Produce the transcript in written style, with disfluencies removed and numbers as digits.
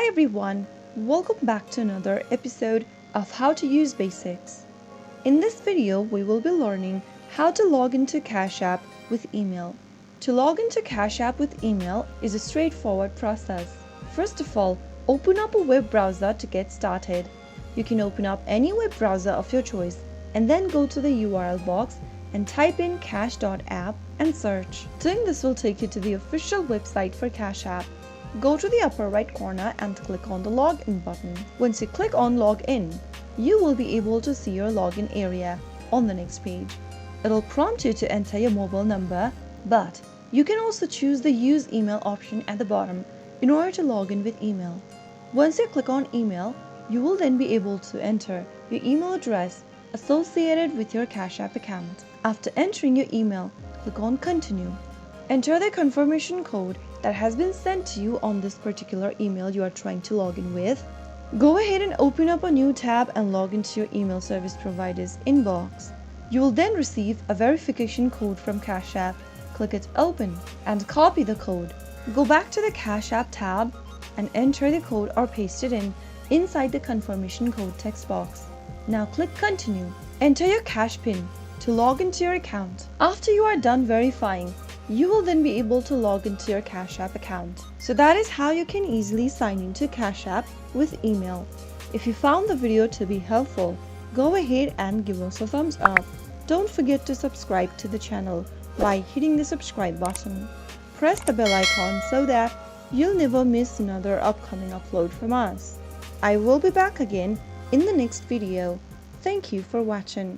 Hi everyone, welcome back to another episode of How to Use Basics. In this video, we will be learning how to log into Cash App with email. To log into Cash App with email is a straightforward process. First of all, open up a web browser to get started. You can open up any web browser of your choice and then go to the URL box and type in cash.app and search. Doing this will take you to the official website for Cash App. Go to the upper right corner and click on the login button. Once you click on login, you will be able to see your login area on the next page. It'll prompt you to enter your mobile number, but you can also choose the use email option at the bottom in order to log in with email. Once you click on email, you will then be able to enter your email address associated with your Cash App account. After entering your email, click on continue. Enter the confirmation code that has been sent to you on this particular email you are trying to log in with. Go ahead and open up a new tab and log into your email service provider's inbox. You will then receive a verification code from Cash App. Click it open and copy the code. Go back to the Cash App tab and enter the code or paste it inside the confirmation code text box. Now click continue. Enter your cash PIN to log into your account. After you are done verifying, you will then be able to log into your Cash App account. So that is how you can easily sign into Cash App with email. If you found the video to be helpful, go ahead and give us a thumbs up. Don't forget to subscribe to the channel by hitting the subscribe button. Press the bell icon so that you'll never miss another upcoming upload from us. I will be back again in the next video. Thank you for watching.